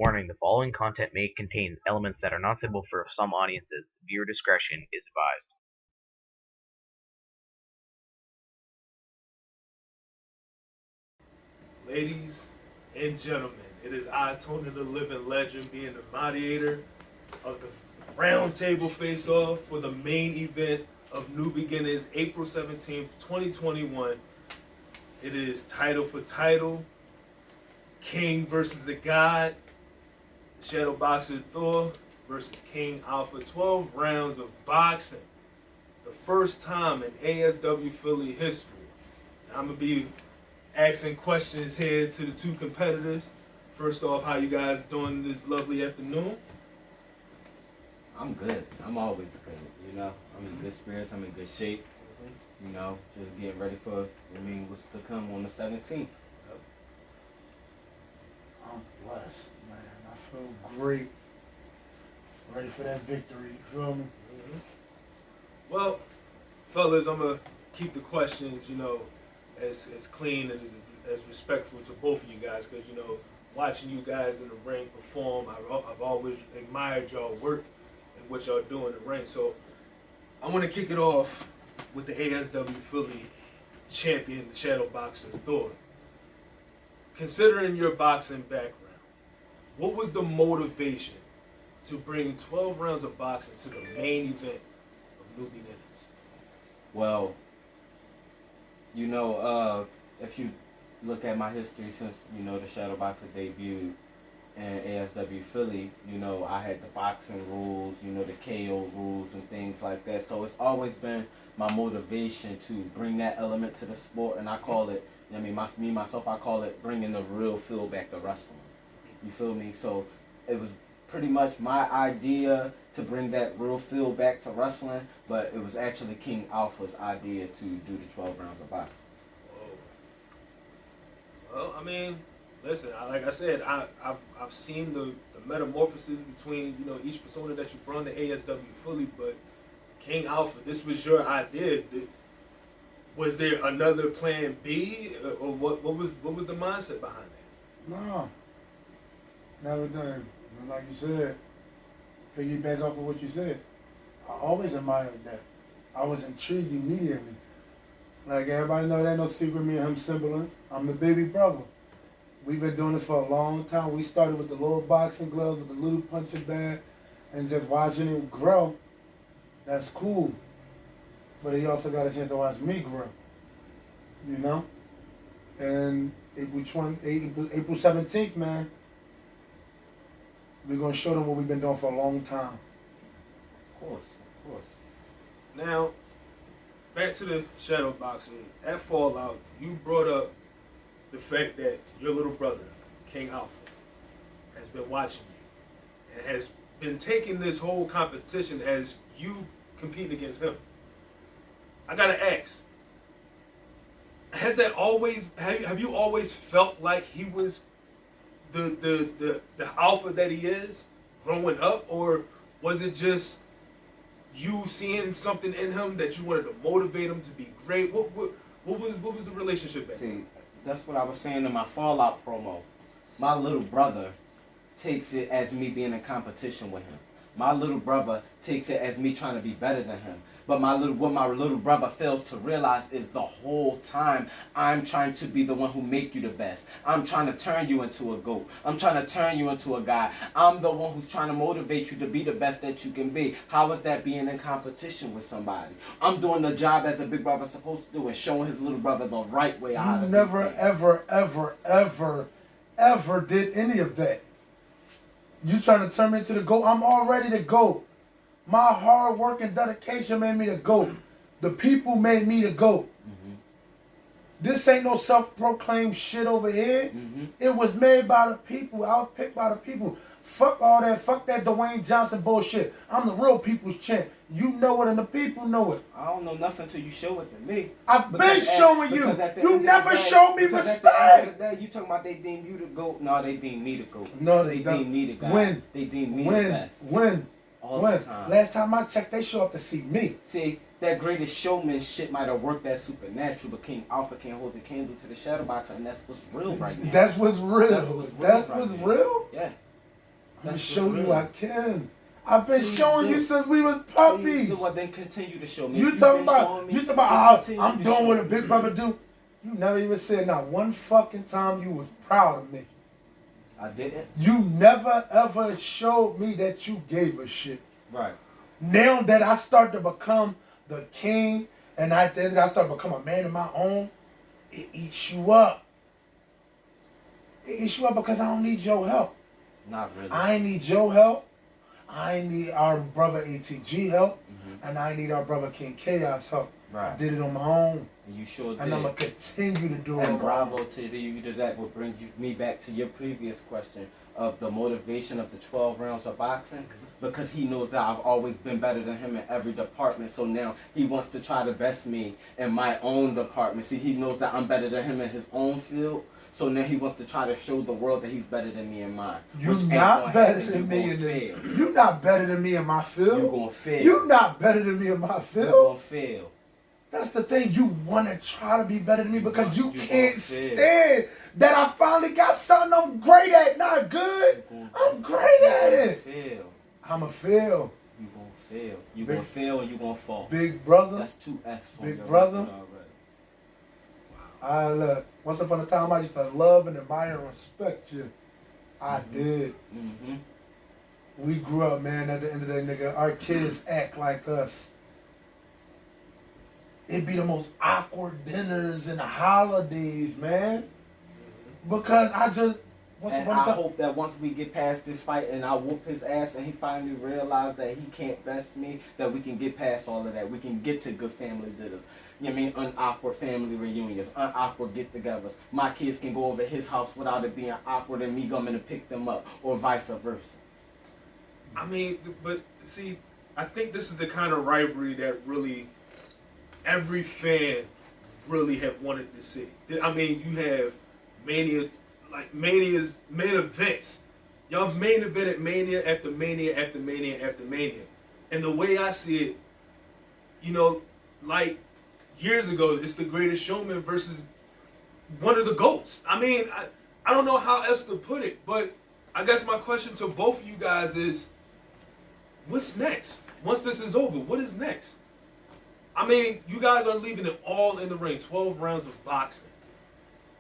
Warning: the following content may contain elements that are not suitable for some audiences. Viewer discretion is advised. Ladies and gentlemen, it is I, Tony the Living Legend, being the moderator of the Roundtable Face-Off for the main event of New Beginnings, April 17th, 2021. It is title for title, King versus the God, Shadowboxer Thor versus King Alpha. 12 rounds of boxing. The first time in ASW Philly history. I'm going to be asking questions here to the two competitors. First off, how you guys doing this lovely afternoon? I'm good. I'm always good. I'm in good spirits. I'm in good shape. Just getting ready for, what's to come on the 17th. I'm blessed, man. I feel great. Ready for that victory. You feel me? Mm-hmm. Well, fellas, I'm going to keep the questions, as clean and as respectful to both of you guys, because, watching you guys in the ring perform, I've always admired y'all work and what y'all do in the ring. So I want to kick it off with the ASW Philly champion, the Shadowboxer Thor. Considering your boxing background, what was the motivation to bring 12 rounds of boxing to the main event of New Beginnings? Well, if you look at my history since, the Shadowboxer debuted in ASW Philly, I had the boxing rules, the KO rules and things like that. So it's always been my motivation to bring that element to the sport, and I call it, I call it bringing the real feel back to wrestling. You feel me? So it was pretty much my idea to bring that real feel back to wrestling, but it was actually King Alpha's idea to do the 12 rounds of boxing. Well, listen. Like I said, I've seen the metamorphosis between each persona that you brought to ASW Philly, but King Alpha, this was your idea. Was there another plan B, or what was the mindset behind that? No. Never done. Like you said, piggyback off of what you said. I always admired that. I was intrigued immediately. Like everybody know, that ain't no secret, me and him siblings. I'm the baby brother. We've been doing it for a long time. We started with the little boxing gloves, with the little punching bag, and just watching him grow. That's cool. But he also got a chance to watch me grow. And April 17th, man, we're going to show them what we've been doing for a long time. Of course. Now, back to the Shadowboxer. At Fallout, you brought up the fact that your little brother, King Alpha, has been watching you and has been taking this whole competition as you compete against him. I gotta ask, have you always felt like he was the alpha that he is growing up, or was it just you seeing something in him that you wanted to motivate him to be great? What was the relationship back then? See, that's what I was saying in my Fallout promo. My little brother takes it as me being in competition with him. My little brother takes it as me trying to be better than him. But what my little brother fails to realize is the whole time I'm trying to be the one who make you the best. I'm trying to turn you into a GOAT. I'm trying to turn you into a guy. I'm the one who's trying to motivate you to be the best that you can be. How is that being in competition with somebody? I'm doing the job as a big brother supposed to do and showing his little brother the right way out of it. You never, ever did any of that. You trying to turn me into the GOAT? I'm already the GOAT. My hard work and dedication made me the GOAT. The people made me the GOAT. Mm-hmm. This ain't no self-proclaimed shit over here. Mm-hmm. It was made by the people. I was picked by the people. Fuck all that. Fuck that Dwayne Johnson bullshit. I'm the real people's champ. You know it and the people know it. I don't know nothing till you show it to me. I've been showing you. You never showed me respect. At the end of the day, you talking about they deem you the GOAT. No, they deem me the GOAT. No, they deem me the guy. When? They deem me the best. When? All the time. Last time I checked, they show up to see me. See, that greatest showman shit might have worked as supernatural, but King Alpha can't hold the candle to the Shadowboxer, and that's what's real right now. That's what's real. That's what's real. Real? Yeah. gonna That's show what's you real. I can. I've been Please showing do. you since we was Please puppies. do. Well, then continue to show me. You You've talking been about showing me, you talking then about continue I'm to doing show what a me. big brother do. You never even said not one fucking time you was proud of me. I didn't. You never ever showed me that you gave a shit. Right. Now that I start to become the king and at the end I start to become a man of my own, it eats you up. It eats you up because I don't need your help. Not really. I ain't need your help. I need our brother ATG help. Mhm. And I need our brother King Chaos help. Right. I did it on my own. And you sure did. And I'm going to continue to do it And on my bravo own. to you to that, what brings me back to your previous question of the motivation of the 12 rounds of boxing, because he knows that I've always been better than him in every department. So now he wants to try to best me in my own department. See, he knows that I'm better than him in his own field. So now he wants to try to show the world that he's better than me in mine. You're which ain't not gonna better happen. than You me gonna in fail. this. You're not better than me in my field. You gonna fail. You're not better than me in my You field. gonna fail. That's the thing. You want to try to be better than me because you You can't gonna fail. stand that I finally got something I'm great at. Not good. I'm great at it. Fail. I'm a fail. You gonna fail. You Big- gonna fail and you gonna fall. Big brother. That's 2 F's on Big your brother. record already. I look. Once upon a time, I used to love and admire and respect you. I did. Mm-hmm. We grew up, man. At the end of the day, nigga, our kids act like us. It'd be the most awkward dinners and holidays, man. Because I just once And upon a I time. hope that once we get past this fight and I whoop his ass and he finally realizes that he can't best me, that we can get past all of that. We can get to good family dinners. You know what I mean? Unawkward family reunions, unawkward get-togethers. My kids can go over his house without it being awkward and me coming to pick them up, or vice versa. I mean, but see, I think this is the kind of rivalry that really every fan really have wanted to see. I mean, you have Mania, like Mania's main events. Y'all main evented Mania after Mania after Mania after Mania. And the way I see it, you know, like years ago, it's the Greatest Showman versus one of the GOATs. I mean, I don't know how else to put it, but I guess my question to both of you guys is, what's next? Once this is over, what is next? I mean, you guys are leaving it all in the ring, 12 rounds of boxing.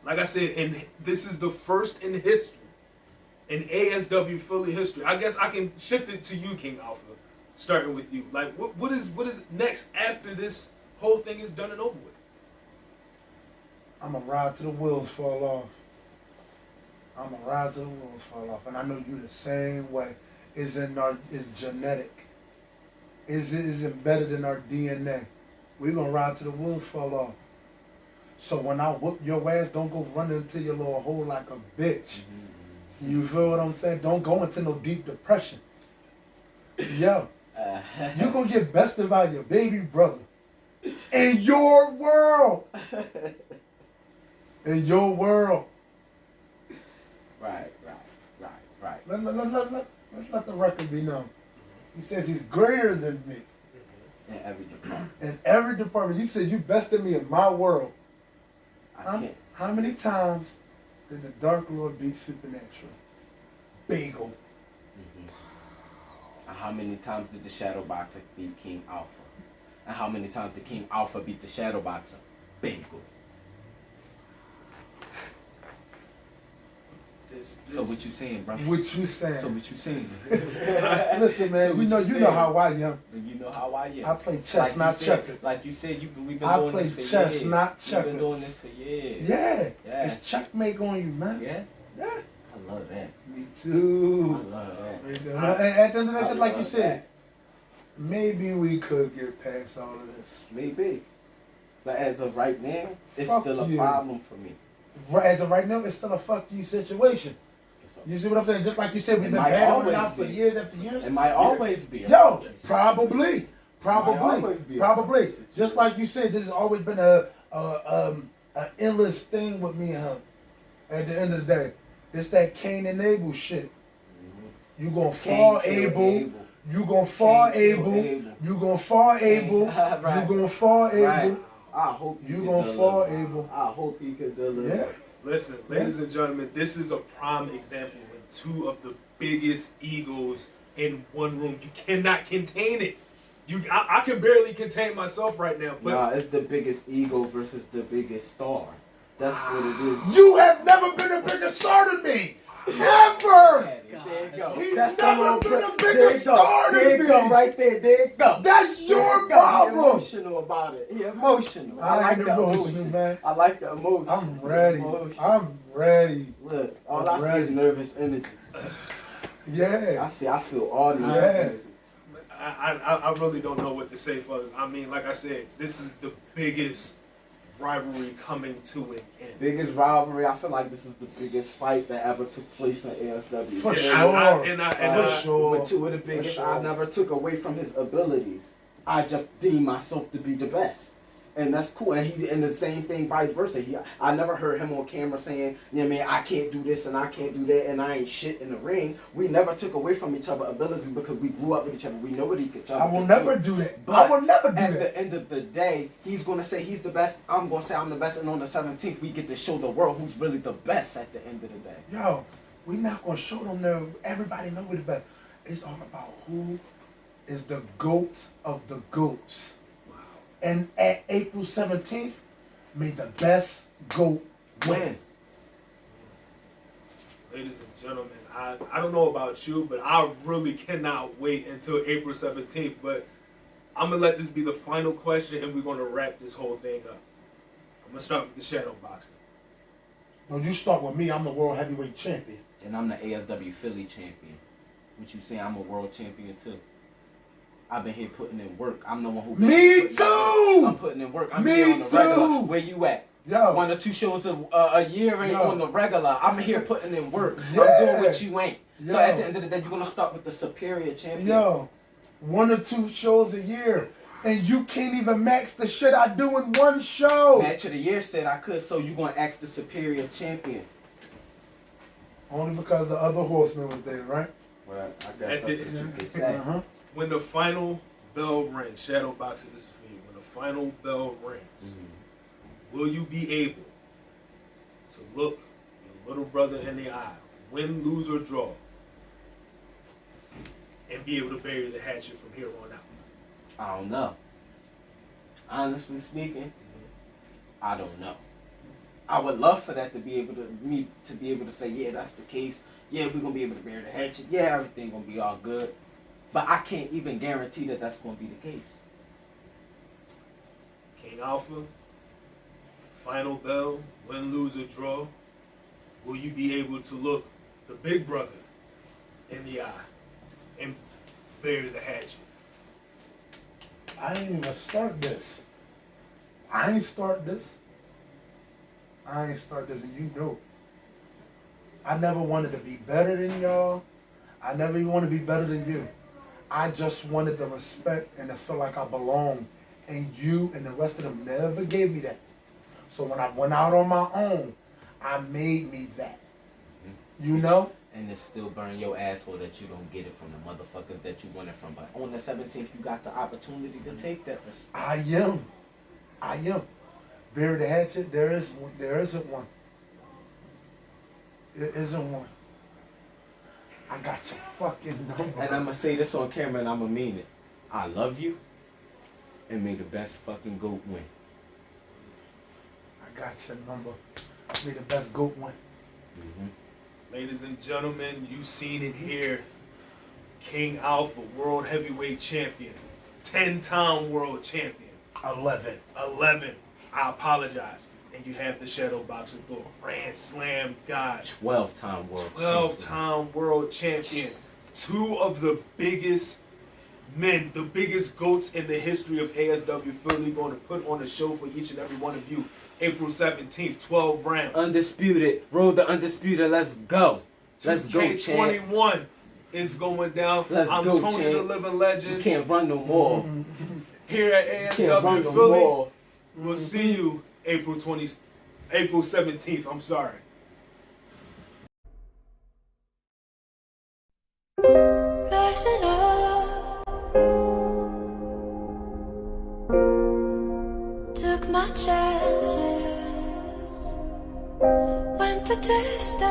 Like I said, and this is the first in history, in ASW Philly history. I guess I can shift it to you, King Alpha, starting with you. Like, what is next after this whole thing is done and over with? I'm going to ride till the wheels fall off. I'm going to ride till the wheels fall off. And I know you the same way. It's genetic. It's embedded in our DNA. We're going to ride till the wheels fall off. So when I whoop your ass, don't go running into your little hole like a bitch. Mm-hmm. You feel what I'm saying? Don't go into no deep depression. Yo, you're going to get bested by your baby brother. In your world. In your world. Right. Let's let the record be known. He says he's greater than me. In every department. In every department. You said you bested me in my world. I can't. How many times did the Dark Lord beat Supernatural? Bagel. Mm-hmm. And how many times did the Shadowboxer beat King Alpha? And how many times did King Alpha beat the Shadowboxer? Bagel. So what you saying, bro? What you saying? So what you saying? Listen, man. So you know saying? how I am. You know how I am. I play chess, like not said, checkers. Like you said, we've been I doing play this for chess, years. not We've checkers. been doing this for years. Yeah. Yeah. It's checkmate on you, man. Yeah. Yeah. I love that. Me I too. love that. At the end of the day, I like you love said, maybe we could get past all of this. Maybe. But as of right now, it's Fuck still a you. problem for me. As of right now, it's still a fuck you situation. You see what I'm saying? Just like you said, we've It been might battling it always out for be. years after years. It might always be. Yo, probably. always be a Probably. fucking Just like you said, this has always been a endless thing with me and him. At the end of the day, it's that Cain and Abel shit. Mm-hmm. You gonna fall Abel. You gonna fall Cain kill Abel. Abel. You gonna fall Abel. Right. You gonna fall Abel. Right. I hope You can gonna deliver. fall Abel. I hope he can deliver. Yeah. Listen, ladies and gentlemen, this is a prime example when two of the biggest egos in one room. You cannot contain it. I can barely contain myself right now. But nah, it's the biggest ego versus the biggest star. That's what it is. You have never been a bigger star than me. Never. There you go. He's That's never the been little a there bigger you star go. There than you go, me. right there. There you go. That's There your you go. problem. He emotional about it. He emotional. I like ain't the emotional, emotion, man. I like the emotion. I'm ready. Emotion. I'm ready. Look, all I'm I see is ready. nervous energy. Yeah. I feel all the Yeah. nervous energy. I really don't know what to say, fellas. I mean, like I said, this is the biggest rivalry coming to an end. Biggest rivalry. I feel like this is the biggest fight that ever took place in ASW. For And sure. I- sure. With two of the biggest, sure. I never took away from his abilities. I just deemed myself to be the best. And that's cool. And the same thing vice versa. I never heard him on camera saying, you know what I mean, I can't do this and I can't do that and I ain't shit in the ring. We never took away from each other's abilities because we grew up with each other. We know what each other I will can never do. do that. But I will never do at that. the end of the day, he's going to say he's the best. I'm going to say I'm the best. And on the 17th, we get to show the world who's really the best at the end of the day. Yo, we not gonna show them that everybody know we're the best. It's all about who is the GOAT of the GOATs. And at April 17th, may the best GOAT win. Ladies and gentlemen, I don't know about you, but I really cannot wait until April 17th. But I'm going to let this be the final question, and we're going to wrap this whole thing up. I'm going to start with the Shadowboxer. No, you start with me. I'm the world heavyweight champion. And I'm the ASW Philly champion. What you say? I'm a world champion too. I've been here putting in work. I'm the one who. Me too! I'm putting in work. I'm Me here on the regular. too! Where you at? Yo. 1 or 2 shows a year ain't Yo. on the regular. I'm here putting in work. Yeah. I'm doing what you ain't. Yo. So at the end of the day, you're gonna start with the superior champion. Yo, 1 or 2 shows a year. And you can't even max the shit I do in one show. Match of the year said I could, so you gonna ask the superior champion. Only because the other horseman was there, right? Well, I guess that's what you could say. Uh-huh. When the final bell rings, Shadowboxer, this is for you. When the final bell rings, will you be able to look your little brother in the eye, win, lose, or draw, and be able to bury the hatchet from here on out? I don't know. Honestly speaking, I don't know. I would love for that to be able to say, yeah, that's the case. Yeah, we're gonna be able to bury the hatchet. Yeah, everything gonna be all good. But I can't even guarantee that that's gonna be the case. King Alpha, final bell, win, lose, or draw. Will you be able to look the big brother in the eye and bury the hatchet? I ain't even start this. I ain't start this. And you know. I never wanted to be better than y'all. I never even want to be better than you. I just wanted the respect and to feel like I belonged. And you and the rest of them never gave me that. So when I went out on my own, I made me that. You know? And it still burn your asshole that you don't get it from the motherfuckers that you want it from. But on the 17th, you got the opportunity to take that respect. I am. Bury the hatchet, there isn't one. There isn't one. I got your fucking number. And I'm going to say this on camera and I'm going to mean it. I love you. And may the best fucking GOAT win. I got your number. May the best GOAT win. Ladies and gentlemen, you seen it here. King Alpha, world heavyweight champion. 10-time world champion. 11. 11. I apologize. And you have the Shadowboxer Thor, Grand Slam God. 12-time world 12-time world champion. 2 of the biggest men, the biggest GOATs in the history of ASW Philly, going to put on a show for each and every one of you. April 17th, 12 rounds. Undisputed. Road to undisputed. Let's go. Let's go, champ. 2K21 is going down. I'm go, Tony champ. the Living Legend. You can't run no more. Here at Can't run ASW no Philly. more. We'll see you April 17th. I'm sorry. Rising up, took my chances, went the distance,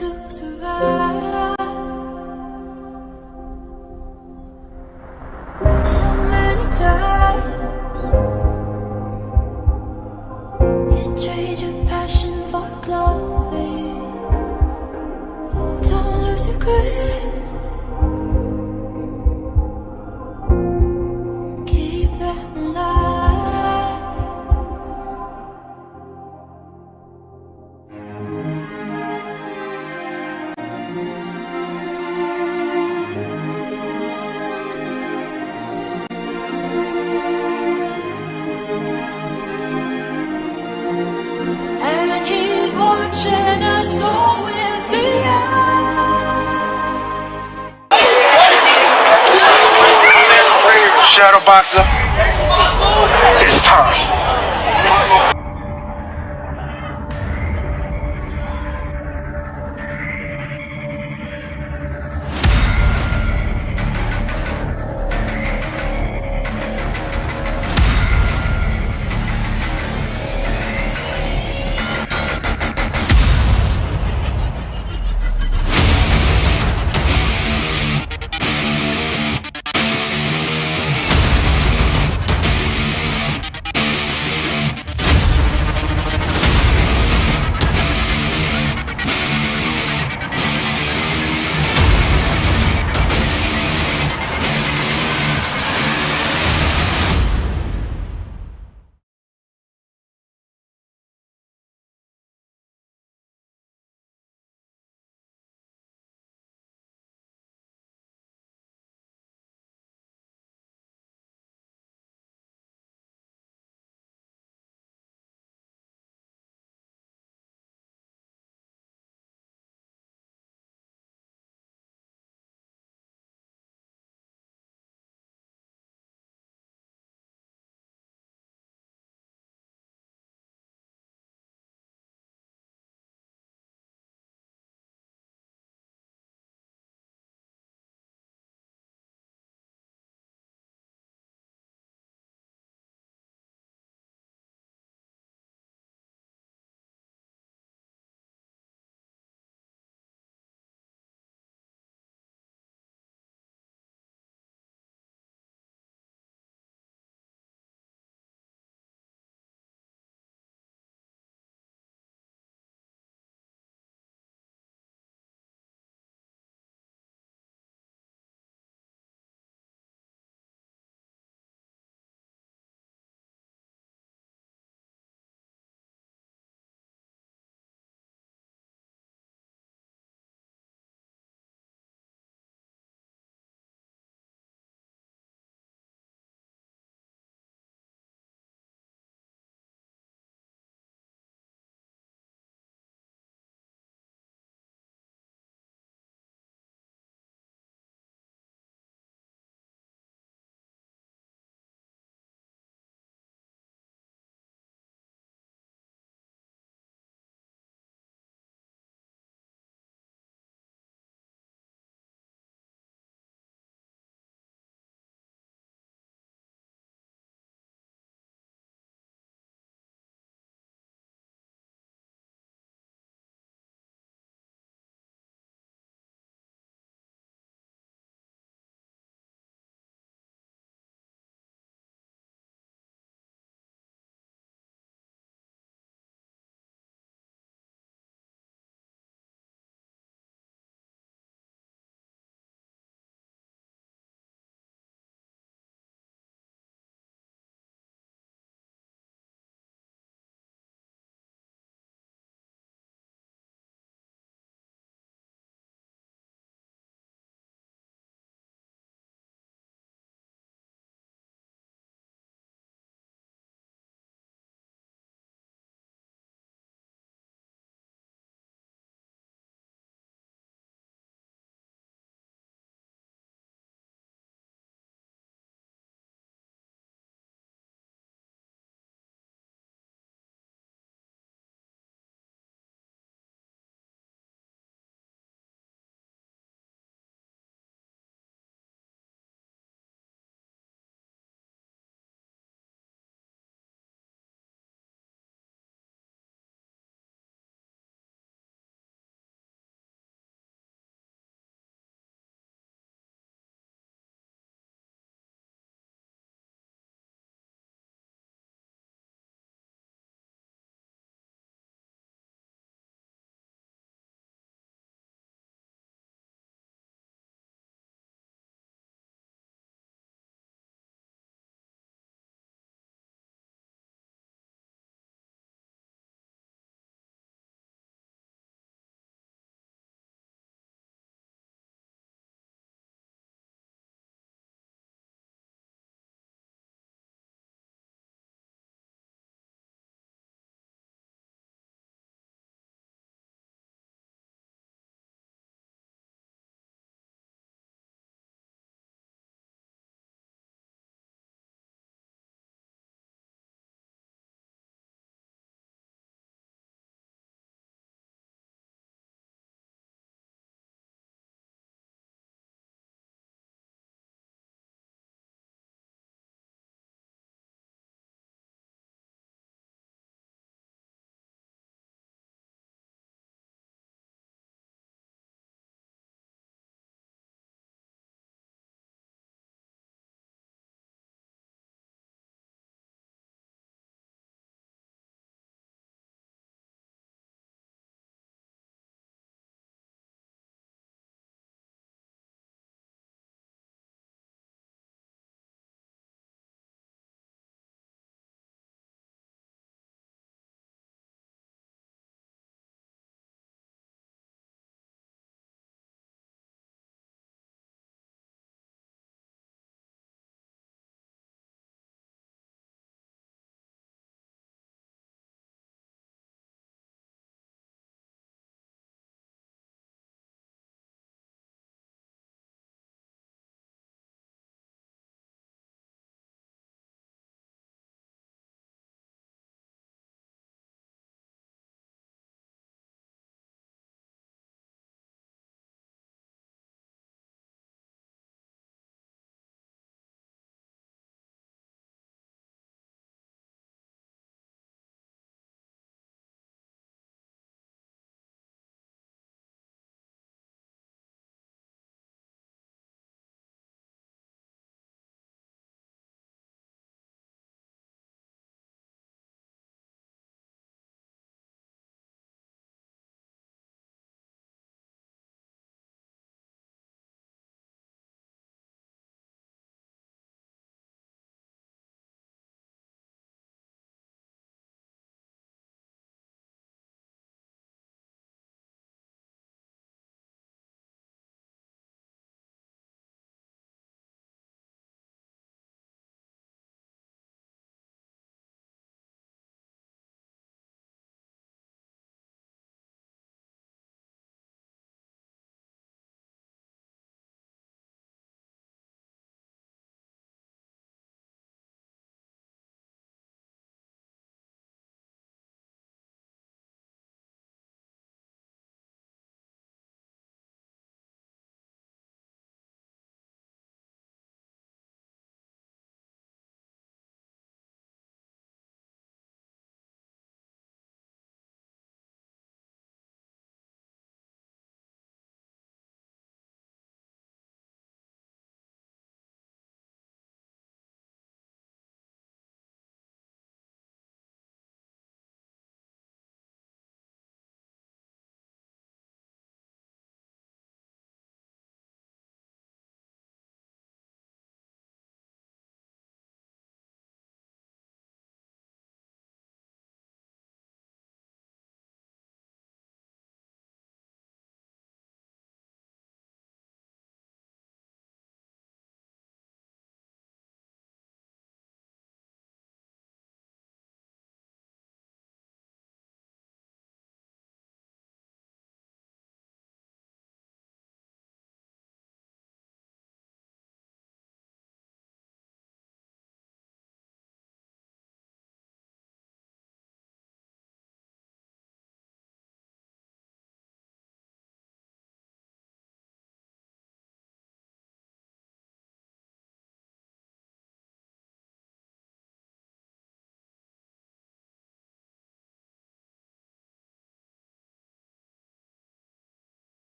to survive. So many times you trade your passion for glory. Don't lose your grip. Keep them alive. And he's watching us all with the eye. Shadowboxer.